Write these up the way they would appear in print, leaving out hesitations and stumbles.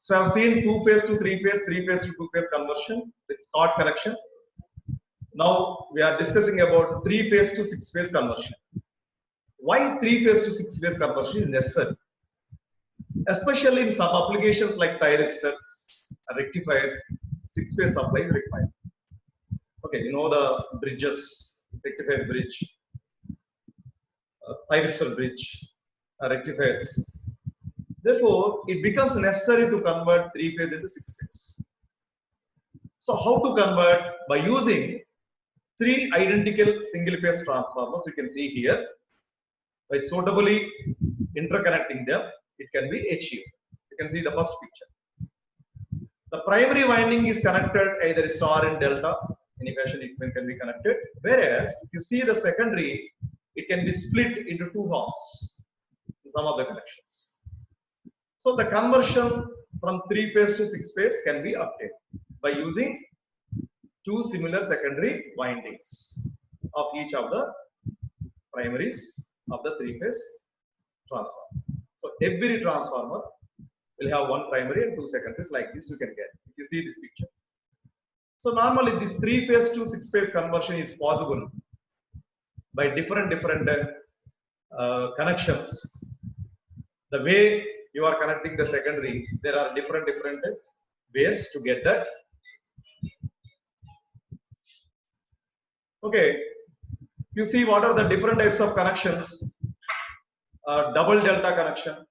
So I've seen two-phase to three-phase, three-phase to two-phase conversion with start connection. Now we are discussing about three-phase to six-phase conversion. Why three-phase to six-phase conversion is necessary? Especially in some applications like thyristors, rectifiers, six-phase supply is required. Okay, you know the bridges, rectifier bridge, thyristor bridge, rectifiers. Therefore, it becomes necessary to convert three-phase into six-phase. So how to convert? By using three identical single-phase transformers, you can see here. By suitably interconnecting them, it can be achieved. You can see the first picture. The primary winding is connected either star and delta. Any fashion it can be connected. Whereas if you see the secondary, it can be split into two halves in some of the connections. So the conversion from three-phase to six-phase can be obtained by using two similar secondary windings of each of the primaries of the three-phase transformer. So every transformer will have one primary and two secondaries like this you can get if you see this picture. So normally this three-phase to six-phase conversion is possible by different connections. The way you are connecting the secondary, there are different ways to get that. Okay, you see what are the different types of connections. Double delta connection,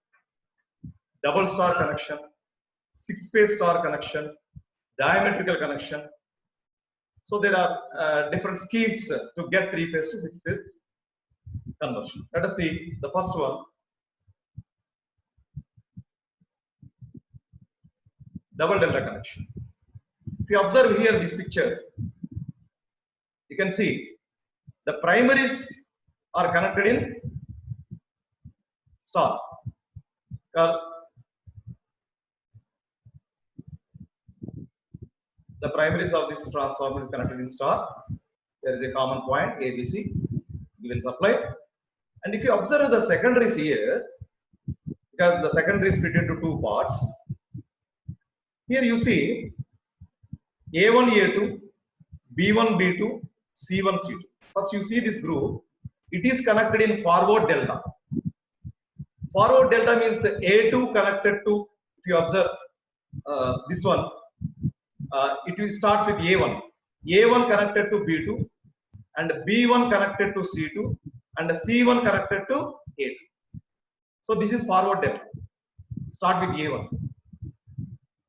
double star connection, six-phase star connection, diametrical connection. So there are different schemes to get three-phase to six-phase conversion. Let us see the first one. Double delta connection. If you observe here this picture, you can see the primaries are connected in star. The primaries of this transformer is connected in star. There is a common point ABC given supply. And if you observe the secondaries here, because the secondary is split into two parts, here you see A1, A2, B1, B2, C1, C2. First you see this group, it is connected in forward delta. Forward delta means A2 connected to, if you observe this one, it will start with A1. A1 connected to B2 and B1 connected to C2 and C1 connected to A2. So this is forward delta. Start with A1.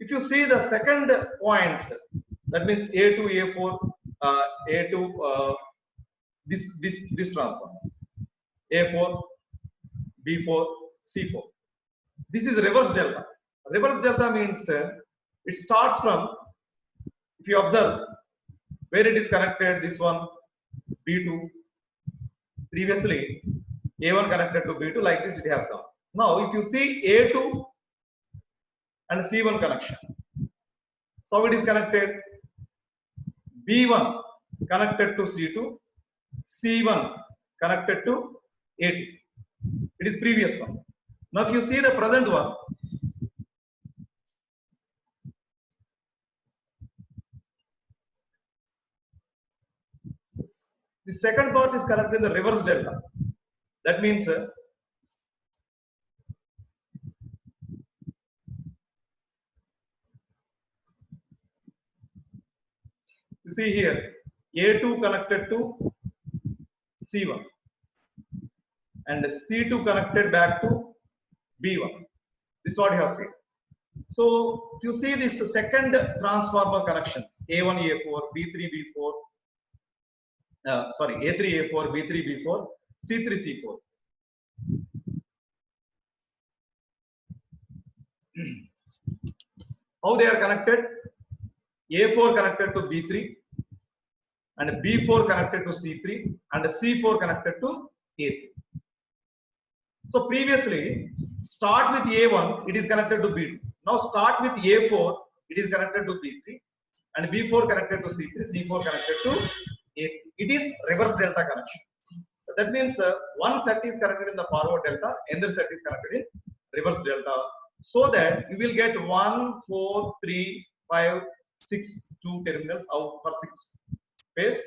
If you see the second points, that means A2, A4, A2, this transform, A4, B4, C4. This is reverse delta. Reverse delta means it starts from, if you observe where it is connected, this one, B2, previously A1 connected to B2, like this it has come. Now if you see A2 and C1 connection, so it is connected, B1 connected to C2, C1 connected to A2. It is previous one. Now if you see the present one, the second part is connected in the reverse delta. That means you see here A2 connected to C1 and C2 connected back to B1. This is what you have seen. So you see this second transformer connections A1, A4, B3, B4. A3, A4, B3, B4, C3, C4. How they are connected? A4 connected to B3 and B4 connected to C3 and C4 connected to A3. So previously, start with A1, it is connected to B2. Now start with A4, it is connected to B3 and B4 connected to C3, C4 connected to A3. It is reverse delta connection. So that means one set is connected in the forward delta, another set is connected in reverse delta so that you will get 1, 4, 3, 5, 6 two terminals out for 6 phase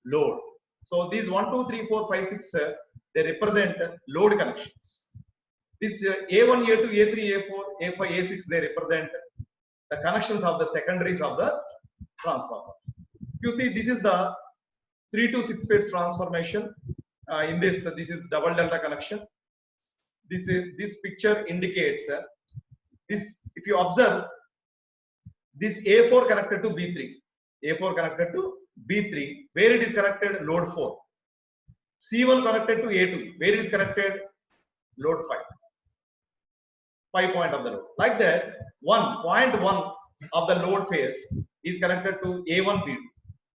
load. So these 1, 2, 3, 4, 5, 6 they represent load connections. This A1, A2, A3, A4, A5, A6 they represent the connections of the secondaries of the transformer. You see, this is the 3 to 6 phase transformation. In this is double delta connection. This picture indicates this. If you observe, this A4 connected to B3, A4 connected to B3, where it is connected, load 4. C1 connected to A2, where it is connected, load 5. 5 point of the load. Like that, 1.1 of the load phase is connected to A1 B2.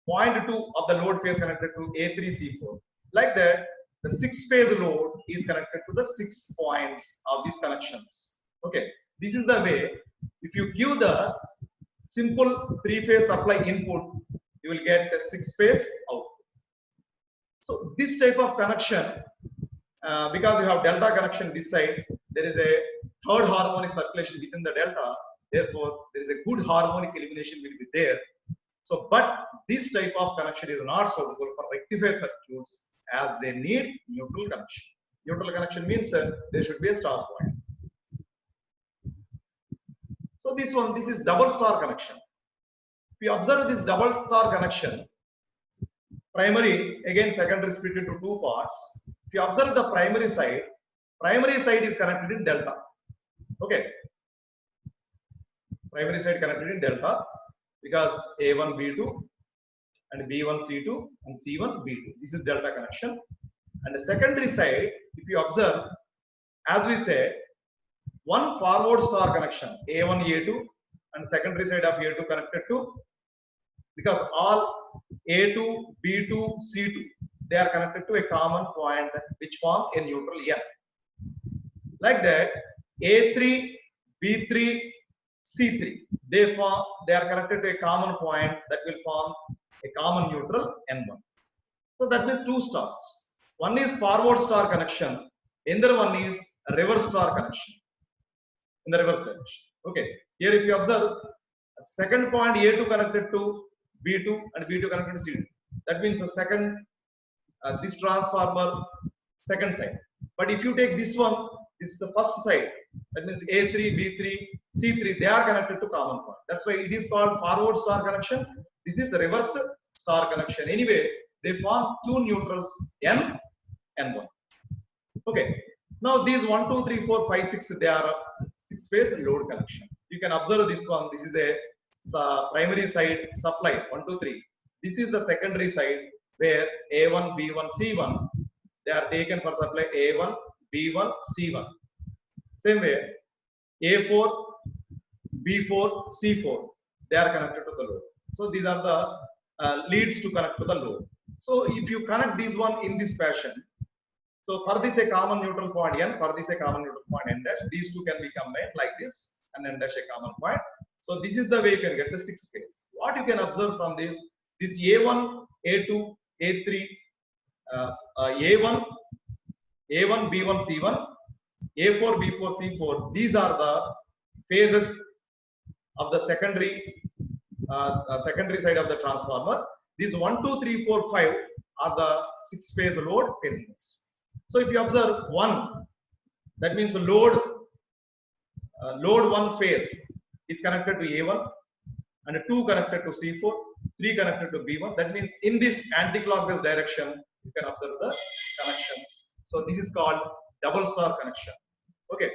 0.2 of the load phase connected to A3 C4. Like that, the 6 phase load is connected to the 6 points of these connections. Okay, this is the way. If you give the simple 3 phase supply input, you will get a 6 phase output. So this type of connection, because you have delta connection this side, there is a third harmonic circulation within the delta. Therefore, there is a good harmonic elimination will be there. So, but this type of connection is not suitable for rectifier circuits as they need neutral connection. Neutral connection means there should be a star point. So this is double star connection. If you observe this double star connection, primary, again secondary split into 2 parts. If you observe the primary side is connected in delta. Okay. Primary side connected in delta because A1 B2 and B1 C2 and C1 B2. This is delta connection. And the secondary side, if you observe, as we say, one forward star connection A1 A2 and secondary side of A2 connected to, because all A2 B2 C2 they are connected to a common point which form a neutral N. Like that, A3 B3 C3 they are connected to a common point that will form a common neutral N1. So that means 2 stars. One is forward star connection, another one is reverse star connection. In the reverse direction. Okay. Here if you observe, second point A2 connected to B2 and B2 connected to C2. That means the second, this transformer second side. But if you take this one, this is the first side. That means A3, B3, C3, they are connected to common point. That's why it is called forward star connection. This is reverse star connection. Anyway, they form 2 neutrals N and 1. Okay. Now these 1, 2, 3, 4, 5, 6, they are 6 phase load connection. You can observe this one. This is a primary side supply 1, 2, 3. This is the secondary side where A1, B1, C1 they are taken for supply A1, B1, C1. Same way A4, B4, C4 they are connected to the load. So these are the leads to connect to the load. So if you connect these one in this fashion. So for this a common neutral point N, for this a common neutral point N dash. These two can be combined like this and N dash a common point. So this is the way you can get the 6 phase. What you can observe from this A1, A2, A3, A1, B1, C1, A4, B4, C4. These are the phases of the secondary side of the transformer. These 1, 2, 3, 4, 5 are the 6 phase load terminals. So if you observe 1, that means the load 1 phase is connected to A1 and 2 connected to C4, 3 connected to B1. That means in this anti-clockwise direction, you can observe the connections. So this is called double star connection. Okay.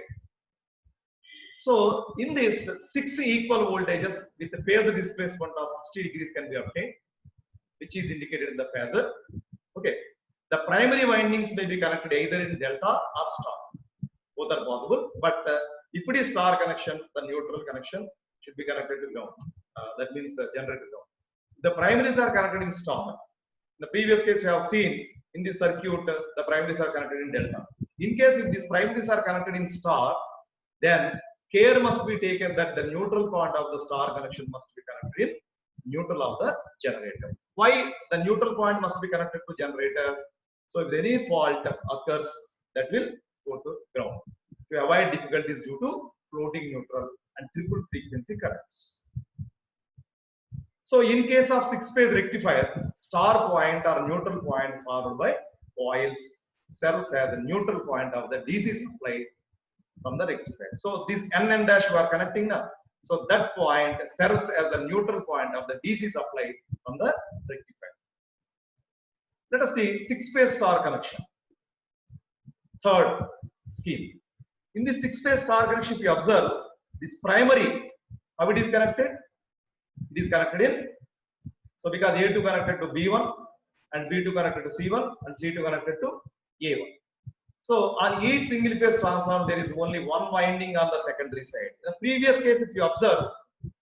So in this 6 equal voltages with the phase displacement of 60 degrees can be obtained, which is indicated in the phasor. Okay. The primary windings may be connected either in delta or star. Both are possible, but if it is star connection, the neutral connection should be connected to ground. That means generator ground. The primaries are connected in star. In the previous case, we have seen in this circuit, the primaries are connected in delta. In case if these primaries are connected in star, then care must be taken that the neutral point of the star connection must be connected in neutral of the generator. Why the neutral point must be connected to generator? So if any fault occurs, that will go to ground to avoid difficulties due to floating neutral, and triple frequency currents. So in case of 6-phase rectifier, star point or neutral point followed by coils serves as a neutral point of the DC supply from the rectifier. So this N dash we are connecting now. So that point serves as the neutral point of the DC supply from the rectifier. Let us see 6-phase star connection. Third scheme. In this 6-phase star connection, if you observe this primary, how it is connected? It is connected in. So because A2 connected to B1 and B2 connected to C1 and C2 connected to A1. So on each single phase transformer, there is only one winding on the secondary side. In the previous case, if you observe,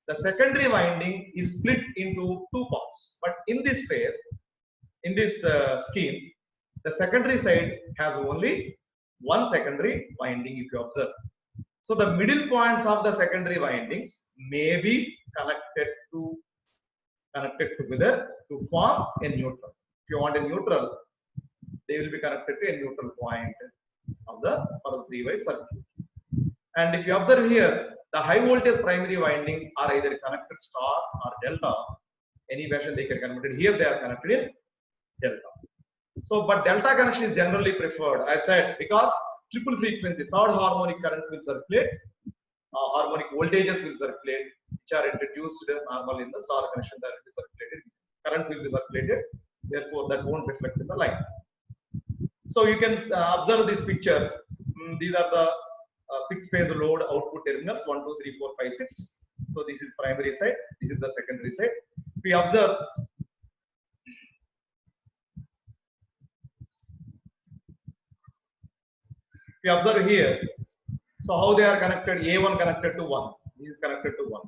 the secondary winding is split into two parts. But in this phase, in this scheme, the secondary side has only one secondary winding if you observe. So the middle points of the secondary windings may be connected together to form a neutral. If you want a neutral, they will be connected to a neutral point of the 3-way circuit. And if you observe here, the high voltage primary windings are either connected star or delta. Any version they can connect it. Here they are connected in delta. So, but delta connection is generally preferred. I said because triple frequency, third harmonic currents will circulate, harmonic voltages will circulate, which are introduced normally in the star connection that will be circulated. Currents will be circulated. Therefore, that won't reflect in the line. So you can observe this picture. These are the 6-phase load output terminals 1, 2, 3, 4, 5, 6. So this is primary side. This is the secondary side. We observe. We observe here. So how they are connected? A1 connected to 1. This is connected to 1.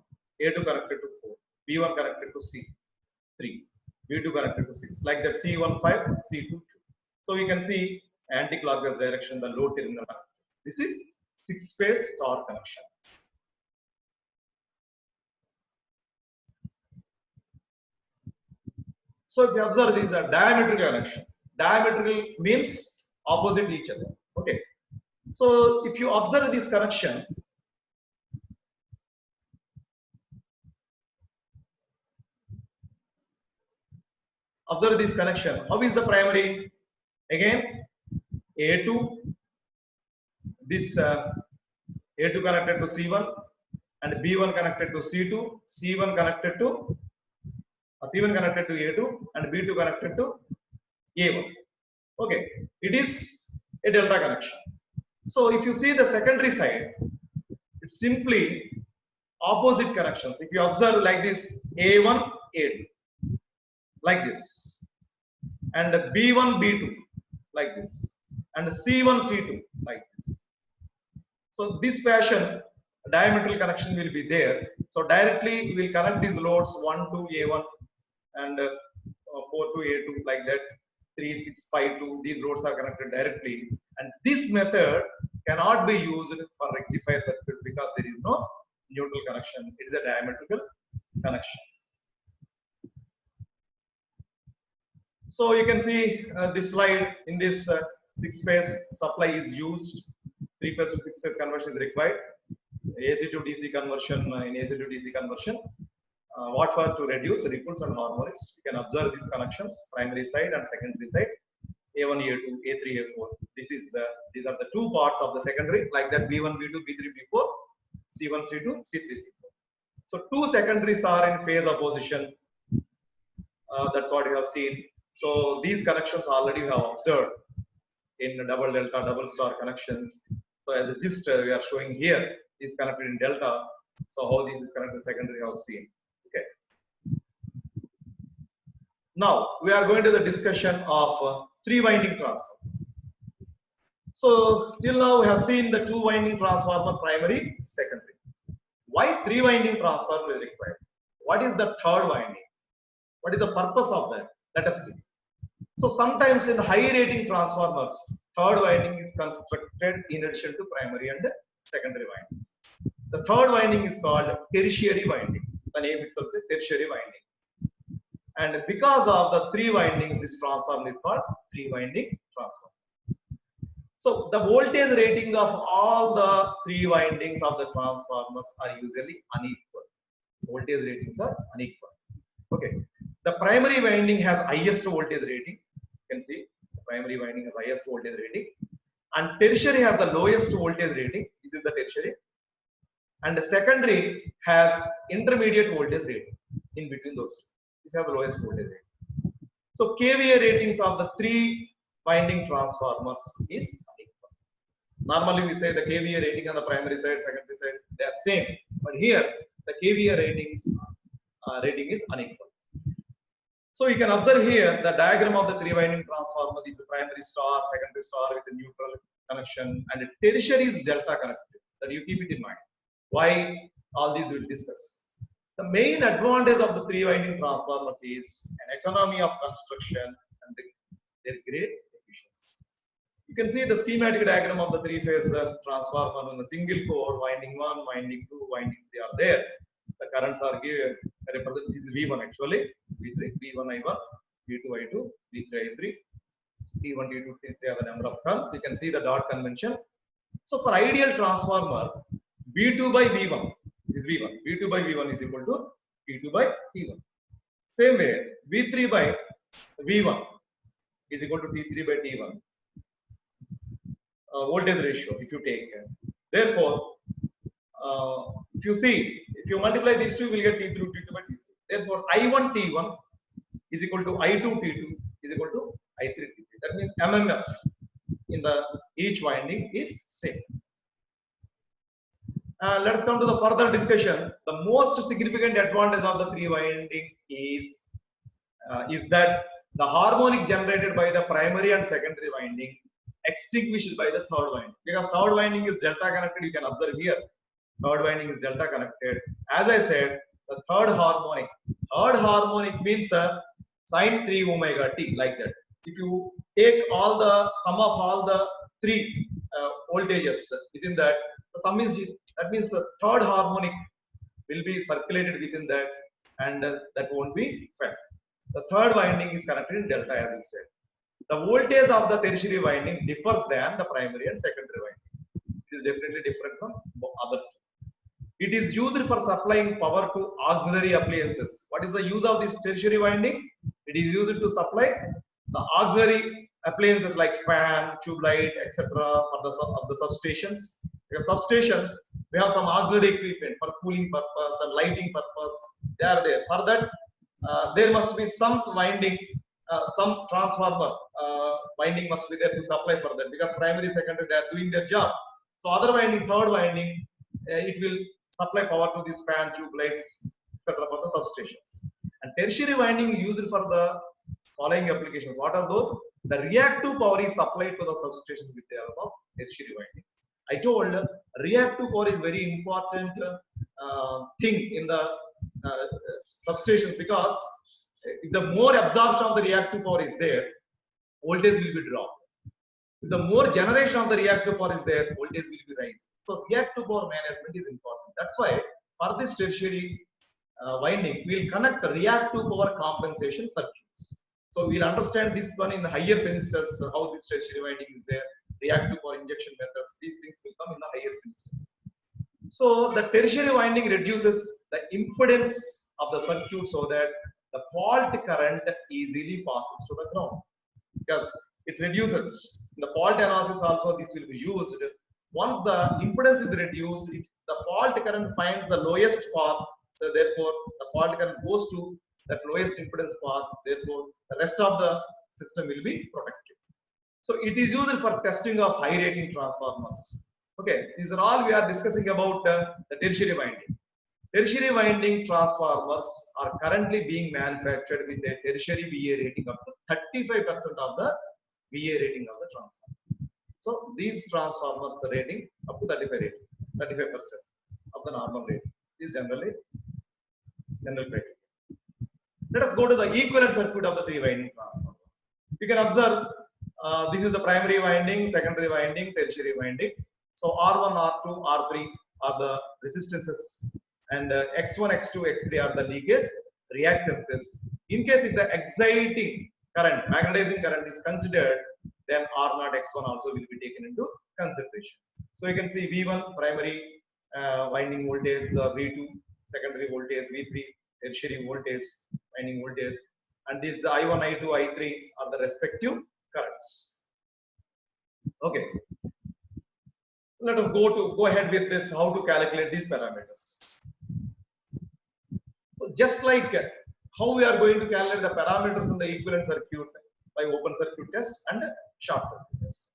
A2 connected to 4. B1 connected to C3. B2 connected to 6. Like that C1 5, C2 2. So you can see anti-clockwise direction, the load terminal. This is 6-phase star connection. So if you observe, these are diametrical connection. Diametrical means opposite each other. Okay. So if you observe this connection, observe this connection. How is the primary? Again, A2, this A2 connected to C1 and B1 connected to C2, C1 connected to A2 and B2 connected to A1. Okay, it is a delta connection. So if you see the secondary side, it's simply opposite connections. If you observe like this, A1, A2, like this, and B1, B2, like this, and C1, C2, like this. So this fashion, diametrical connection will be there. So directly we will connect these loads 1 to A1 and 4 to A2, like that. 3, 6, 5, 2. These loads are connected directly, and this method cannot be used for rectifier circuits because there is no neutral connection. It is a diametrical connection. So you can see this slide. In this 6-phase supply is used. 3-phase to 6-phase conversion is required. AC to DC conversion in AC to DC conversion. What for? To reduce ripples and harmonics. You can observe these connections: primary side and secondary side. A1, A2, A3, A4. These are the two parts of the secondary, like that B1, B2, B3, B4, C1, C2, C3, C4. So two secondaries are in phase opposition. That's what you have seen. So these connections already we have observed in double delta, double star connections. So as a gist, we are showing here is connected in delta. So how this is connected secondary we have seen. Okay. Now we are going to the discussion of 3-winding transformer. So till now we have seen the 2-winding transformer, primary, secondary. Why 3-winding transformer is required? What is the 3rd winding? What is the purpose of that? Let us see. So sometimes in high rating transformers, 3rd winding is constructed in addition to primary and secondary windings. The 3rd winding is called tertiary winding. The name itself is tertiary winding. And because of the 3 windings, this transformer is called 3-winding transformer. So the voltage rating of all the three windings of the transformers are usually unequal. Voltage ratings are unequal. Okay. The primary winding has highest voltage rating. You can see the primary winding has highest voltage rating, and tertiary has the lowest voltage rating. This is the tertiary, and the secondary has intermediate voltage rating in between those two. This has the lowest voltage rating. So kVA ratings of the three winding transformers is unequal. Normally we say the kVA rating on the primary side, secondary side, they are same, but here the kVA ratings rating is unequal. So you can observe here the diagram of the three winding transformer. This is the primary star, secondary star with a neutral connection, and the tertiary is delta connected. That you keep it in mind. Why all these we'll discuss. The main advantage of the three winding transformers is an economy of construction and their great efficiency. You can see the schematic diagram of the three-phase transformer on the single core, winding 1, winding 2, winding 3 are there. The currents are given, represent this is V1 actually, V3, V1 I1, V2 I2, V3 I3, T1, T2, T3 are the number of turns. You can see the dot convention. So for ideal transformer, V2 by V1 is V1. V2 by V1 is equal to T2 by T1. Same way, V3 by V1 is equal to T3 by T1. Voltage ratio, if you take. Therefore, if you see, if you multiply these two, you will get T3 T2 by T3. Therefore, I1 T1 is equal to I2 T2 is equal to I3 T3. That means MMF in the each winding is same. Let us come to the further discussion. The most significant advantage of the three winding is that the harmonic generated by the primary and secondary winding extinguished by the third winding. Because third winding is delta connected, you can observe here. Third winding is delta connected. As I said, the third harmonic means sine 3 omega t, like that. If you take all the sum of all the three voltages within that, the sum is, that means the third harmonic will be circulated within that, and that won't be felt. The third winding is connected in delta, as I said. The voltage of the tertiary winding differs than the primary and secondary winding. It is definitely different from other two. It is used for supplying power to auxiliary appliances. What is the use of this tertiary winding? It is used to supply the auxiliary appliances like fan, tube light, etc. of the substations. Because substations, we have some auxiliary equipment for cooling purpose and lighting purpose. They are there. For that, there must be some winding, some transformer winding must be there to supply for that. Because primary, secondary, they are doing their job. So other winding, third winding, it will supply power to these fan, tube lights, etc. for the substations. And tertiary winding is used for the following applications. What are those? The reactive power is supplied to the substations with the help of tertiary winding. I told reactive power is very important thing in the substations, because if the more absorption of the reactive power is there, voltage will be dropped. If the more generation of the reactive power is there, voltage will be raised. So reactive power management is important. That's why for this tertiary winding, we will connect reactive power compensation circuits. So we'll understand this one in the higher semesters, how this tertiary winding is there, reactive power injection methods, these things will come in the higher semesters. So the tertiary winding reduces the impedance of the circuit so that the fault current easily passes to the ground. Because it reduces. In the fault analysis also this will be used. Once the impedance is reduced, the fault current finds the lowest path. So therefore, the fault current goes to that lowest impedance path. Therefore, the rest of the system will be protected. So it is used for testing of high rating transformers. Okay, these are all we are discussing about the tertiary winding. Tertiary winding transformers are currently being manufactured with a tertiary VA rating up to 35% of the VA rating of the transformer. So these transformers, the rating up to 35% of the normal rating is general criteria. Let us go to the equivalent circuit of the three winding transformer. You can observe this is the primary winding, secondary winding, tertiary winding. So R1, R2, R3 are the resistances, and X1, X2, X3 are the leakage reactances. In case if the exciting current, magnetizing current is considered, then R0 X1 also will be taken into consideration. So you can see V1 primary winding voltage, V2 secondary voltage, V3 tertiary voltage, winding voltage, and these I1, I2, I3 are the respective currents. Okay. Let us go ahead with this, how to calculate these parameters. So just like how we are going to calculate the parameters in the equivalent circuit by open circuit test and short circuit test.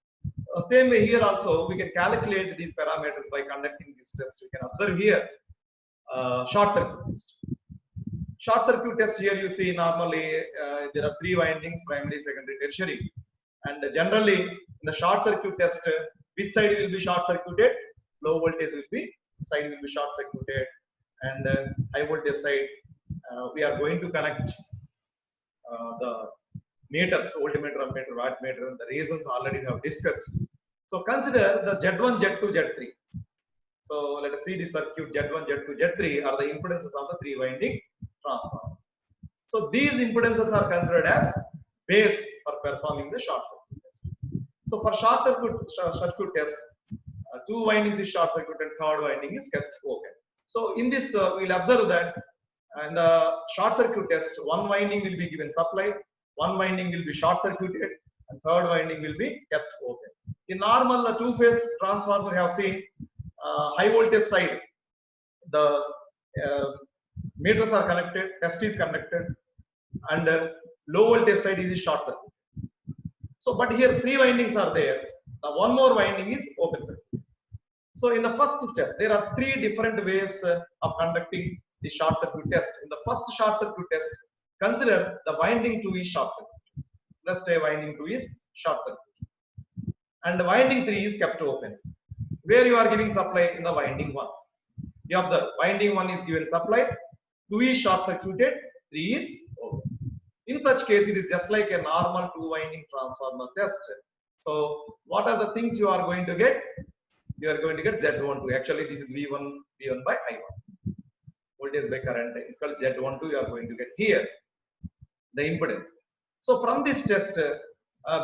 Same way here also, we can calculate these parameters by conducting this test. You can observe here short circuit test. Short circuit test here you see normally there are 3 windings, primary, secondary, tertiary. And generally in the short circuit test, which side will be short circuited? Low voltage side will be short circuited, and high voltage side we are going to connect the meters, voltmeter, ammeter, wattmeter, and the reasons already we have discussed. So consider the Z1, Z2, Z3. So let us see the circuit Z1, Z2, Z3 are the impedances of the 3 winding transformer. So these impedances are considered as base for performing the short circuit test. So for short circuit test, 2 windings is short circuit and 3rd winding is kept open. So in this we will observe that in the short circuit test, 1 winding will be given supply, 1 winding will be short circuited, and 3rd winding will be kept open. In normal 2-phase transformer, we have seen high voltage side, the meters are connected, test is connected, and low voltage side is short circuit. So, but here 3 windings are there. Now, 1 more winding is open circuit. So, in the first step, there are 3 different ways of conducting the short circuit test. In the first short circuit test, consider the winding 2 is short circuit. Let's say winding 2 is short circuit, and the winding 3 is kept open. Where you are giving supply in the winding 1. You observe winding 1 is given supply, 2 is short circuited, 3 is open. In such case, it is just like a normal 2 winding transformer test. So, what are the things you are going to get? You are going to get Z12. Actually, this is V1 by I1. Voltage by current is called Z12. You are going to get here the impedance. So, from this test,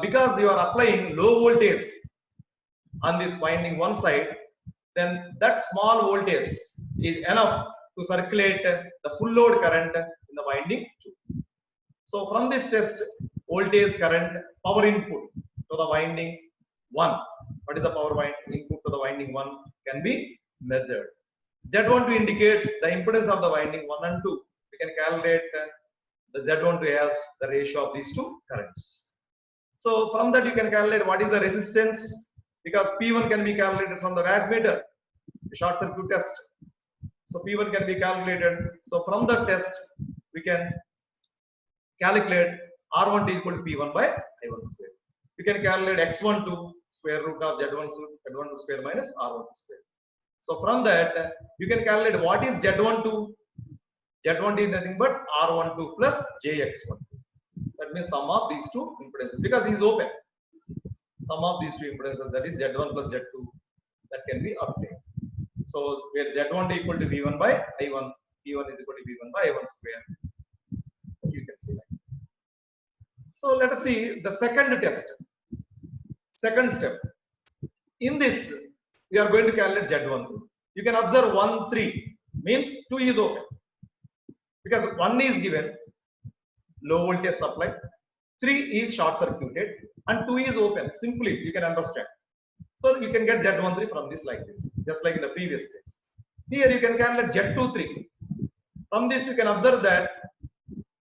because you are applying low voltage on this winding 1 side, then that small voltage is enough to circulate the full load current in the winding 2. So from this test, voltage, current, power input to the winding 1. What is the power input to the winding 1 can be measured. Z12 indicates the impedance of the winding 1 and 2. We can calculate the Z12 as the ratio of these 2 currents. So from that you can calculate what is the resistance, because P1 can be calculated from the wattmeter, the short circuit test. So P1 can be calculated. So from the test we can calculate R1 is equal to P1 by I1 square. You can calculate X12 square root of Z12 square minus R12 square. So from that you can calculate what is Z12. Z12 is nothing but R12 plus JX12. That means sum of these 2 impedances, because it is open. Sum of these 2 impedances, that is Z1 plus Z2, that can be obtained. So where Z1 is equal to V1 by I1, P1 is equal to V1 by I1 square. You can see that. So let us see the second test. Second step. In this, we are going to calculate Z12. You can observe 1, 3 means 2 is open, because 1 is given low voltage supply, 3 is short circuited, and 2 is open. Simply you can understand. So you can get Z13 from this like this, just like in the previous case. Here you can calculate Z23. From this you can observe that,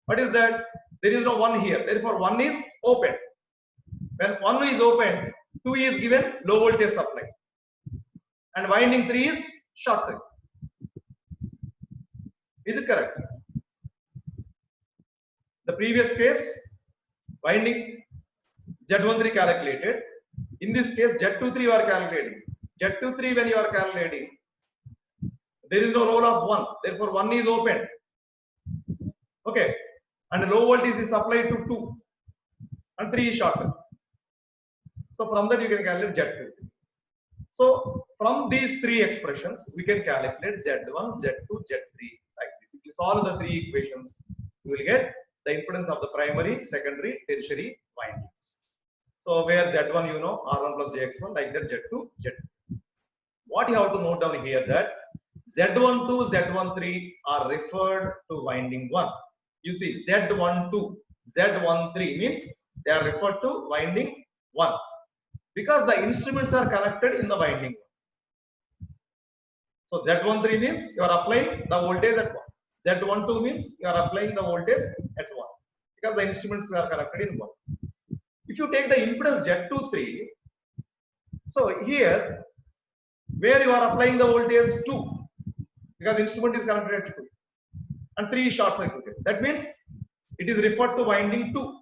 what is that? There is no 1 here. Therefore 1 is open. When 1 is open, 2 is given low voltage supply, and winding 3 is short circuit. Is it correct? The previous case, winding Z13 calculated. In this case, Z23 you are calculating. Z23 when you are calculating, there is no role of 1. Therefore 1 is open. Okay. And low voltage is applied to 2. And 3 is short circuit. So from that you can calculate Z23. So from these 3 expressions, we can calculate Z1, Z2, Z3 like this. If you solve the 3 equations, you will get the impedance of the primary, secondary, tertiary windings. So where Z1 you know R1 plus JX1, like that Z2, Z2. What you have to note down here that Z12, Z13 are referred to winding 1. You see Z12, Z13 means they are referred to winding 1 because the instruments are connected in the winding 1. So Z13 means you are applying the voltage at 1. Z12 means you are applying the voltage at 1 because the instruments are connected in 1. If you take the impedance Z23, so here where you are applying the voltage 2 because instrument is connected at 2 and 3 is short circuited. That means it is referred to winding 2.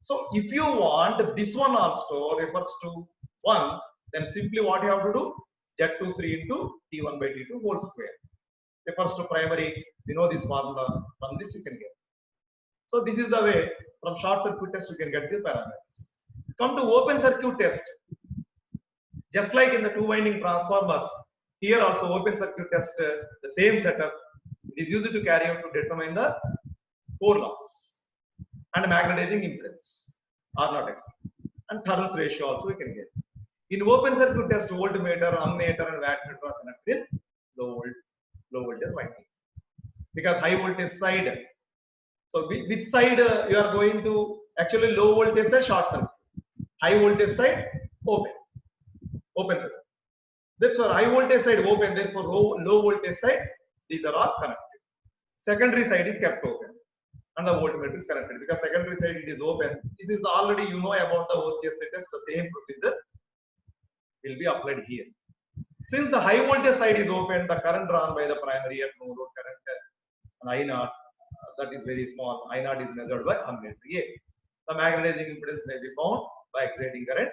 So if you want this one also refers to 1, then simply what you have to do? Z23 into T1 by T2 whole square refers to primary. You know this formula, from this you can get. So this is the way from short circuit test you can get the parameters. Come to open circuit test. Just like in the two winding transformers, here also open circuit test, the same setup is used to carry out to determine the core loss and magnetizing impedance R0X and turns ratio also we can get. In open circuit test, voltmeter, ammeter and wattmeter are connected in low voltage winding because high voltage side. So which side you are going to? Actually low voltage side short circuit, high voltage side open circuit. That's why high voltage side open, therefore low voltage side these are all connected. Secondary side is kept open and the voltmeter is connected because secondary side it is open. This is already you know about the OCS test, the same procedure will be applied here. Since the high voltage side is open, the current drawn by the primary at no load current and I0 that is very small. I0 is measured by ammeter A. The magnetizing impedance may be found by exciting current.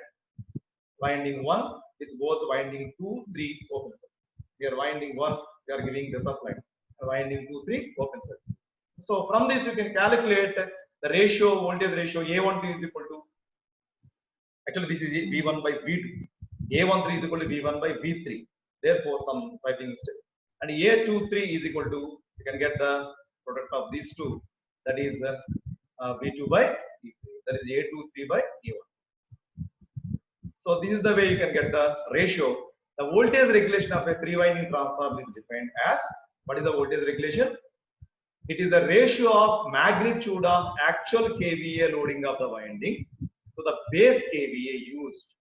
Winding 1 with both winding 2, 3 open circuit. Here winding 1 we are giving the supply. Winding 2, 3 open circuit. So from this you can calculate the ratio, voltage ratio A12 is equal to, actually this is V1 by V2. A13 is equal to V1 by V3. Therefore some typing mistake. And A23 is equal to, you can get the product of these two, that is V2 by V3. That is A23 by A1. So this is the way you can get the ratio. The voltage regulation of a 3-winding transformer is defined as, what is the voltage regulation? It is the ratio of magnitude of actual kVA loading of the winding to the base kVA used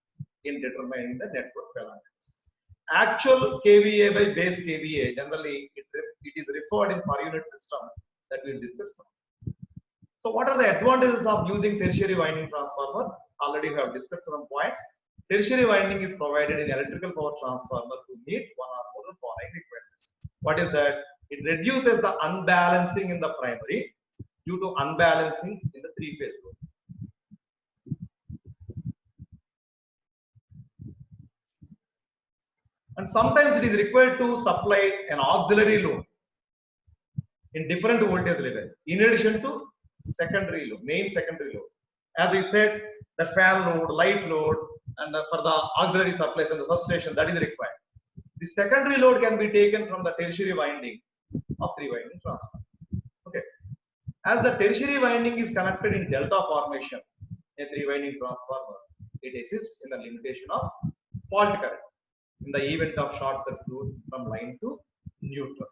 in determining the network parameters. Actual kVA by base kVA, generally it is referred in per unit system that we will discuss now. So what are the advantages of using tertiary winding transformer? Already we have discussed some points. Tertiary winding is provided in electrical power transformer to meet one or more following requirements. What is that? It reduces the unbalancing in the primary due to unbalancing in the three-phase load. And sometimes it is required to supply an auxiliary load in different voltage level in addition to secondary load, main secondary load. As I said, the fan load, light load, and for the auxiliary supplies and the substation, that is required. The secondary load can be taken from the tertiary winding of 3-winding transformer. Okay. As the tertiary winding is connected in delta formation, a 3-winding transformer, it assists in the limitation of fault current in the event of short circuit from line to neutral.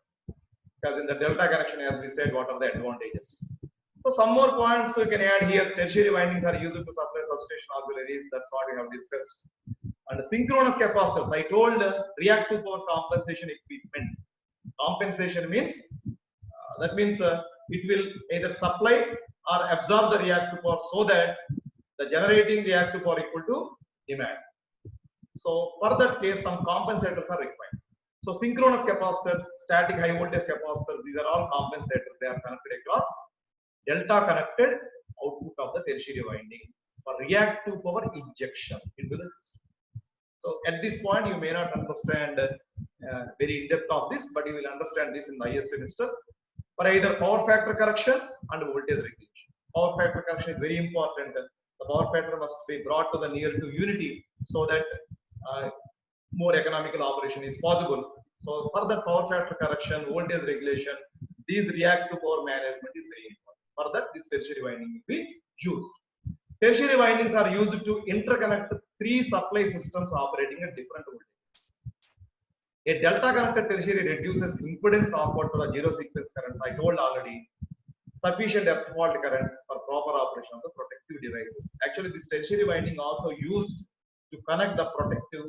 Because in the delta connection, as we said, what are the advantages? So some more points we can add here. Tertiary windings are used to supply substation auxiliaries. That's what we have discussed. And synchronous capacitors, I told reactive power compensation equipment. Compensation means that means it will either supply or absorb the reactive power so that the generating reactive power equal to demand. So for that case, some compensators are required. So synchronous capacitors, static high voltage capacitors, these are all compensators. They are connected across delta connected output of the tertiary winding for reactive power injection into the system. So at this point, you may not understand very in depth of this, but you will understand this in the IS semesters for either power factor correction and voltage regulation. Power factor correction is very important. The power factor must be brought to the near to unity so that more economical operation is possible. So for the power factor correction, voltage regulation, these reactive power management is very important. For that, this tertiary winding will be used. Tertiary windings are used to interconnect three supply systems operating at different voltages. A delta connected tertiary reduces impedance offered to the zero sequence currents. I told already, sufficient depth fault current for proper operation of the protective devices. Actually, this tertiary winding also used to connect the protective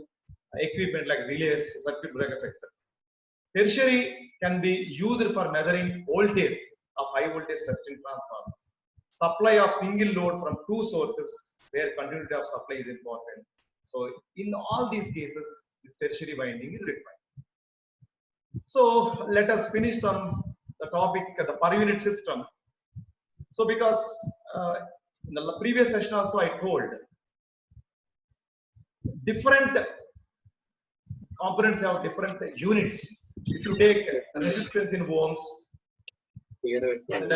equipment like relays, circuit breakers, etc. Tertiary can be used for measuring voltage of high voltage testing transformers. Supply of single load from two sources where continuity of supply is important. So in all these cases, this tertiary winding is required. So let us finish the topic, the per unit system. So because in the previous session also I told different components have different units. If you take resistance in ohms, and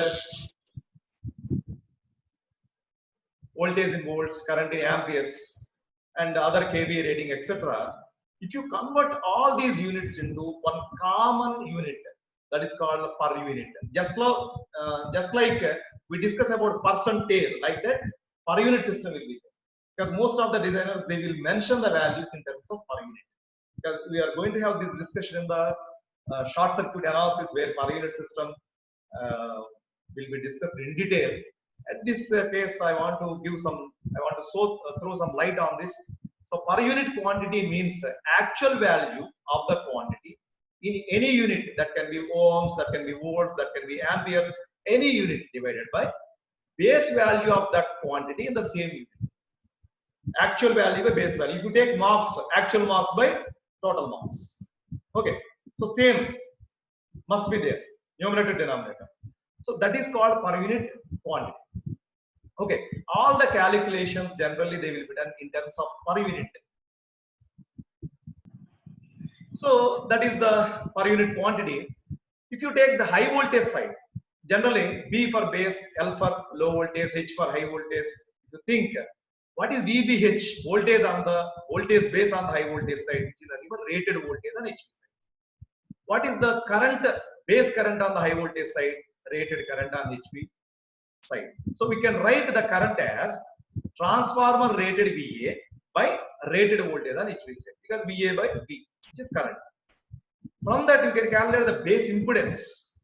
voltage in volts, current in amperes, and other kVA rating, etc. If you convert all these units into one common unit, that is called per unit. Just like we discuss about percentage, like that, per unit system will be there. Because most of the designers, they will mention the values in terms of per unit. Because we are going to have this discussion in the short circuit analysis, where per unit system will be discussed in detail. At this case, I want to throw some light on this. So per unit quantity means actual value of the quantity in any unit. That can be ohms, that can be volts, that can be amperes, any unit divided by base value of that quantity in the same unit. Actual value by base value. If you take marks, actual marks by total marks. Okay. So same must be there, numerator, denominator. So that is called per unit quantity. Okay, all the calculations generally they will be done in terms of per unit. So that is the per unit quantity. If you take the high voltage side, generally B for base, L for low voltage, H for high voltage. If you think what is VBH, voltage on the voltage base on the high voltage side, which is even rated voltage on HV side. What is the current, base current on the high voltage side, rated current on HV side. So we can write the current as transformer rated VA by rated voltage on HV side, because VA by V, which is current. From that you can calculate the base impedance.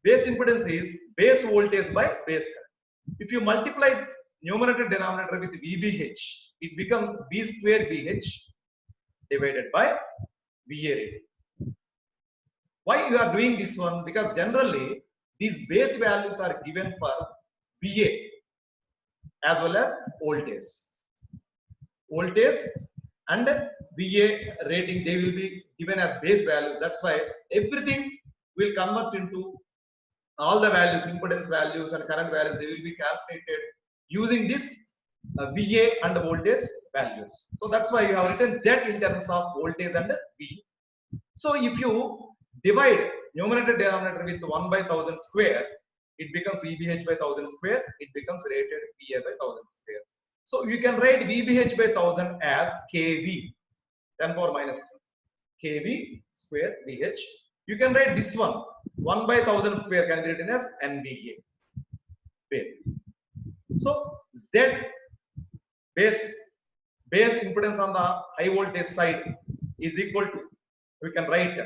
Base impedance is base voltage by base current. If you multiply numerator denominator with VBH, it becomes V square VH divided by VA rated. Why you are doing this one? Because generally these base values are given for VA as well as voltage. Voltage and VA rating, they will be given as base values. That's why everything will convert into all the values, impedance values and current values, they will be calculated using this VA and voltage values. So that's why you have written Z in terms of voltage and VA. So if you divide numerator denominator with 1 by 1000 square, it becomes VBH by 1000 square, it becomes rated VA by 1000 square. So you can write VBH by 1000 as kV, 10 power minus 3, kV square VH. You can write this one, 1 by 1000 square can be written as NVA base. So Z base impedance on the high voltage side is equal to, we can write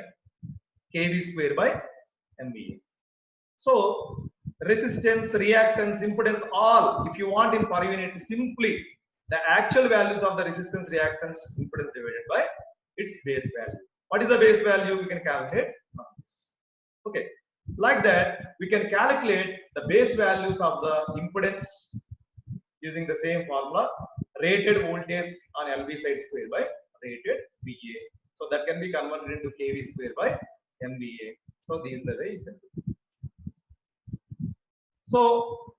kV square by NVA. So resistance, reactance, impedance, all, if you want in per unit, simply the actual values of the resistance, reactance, impedance divided by its base value. What is the base value? We can calculate from this. Okay, like that we can calculate the base values of the impedance using the same formula, rated voltage on LV side square by rated VA. So that can be converted into kV square by NVA. So these are the way you can do. So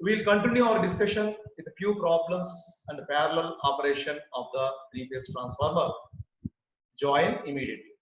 we'll continue our discussion with a few problems and parallel operation of the three-phase transformer. Join immediately.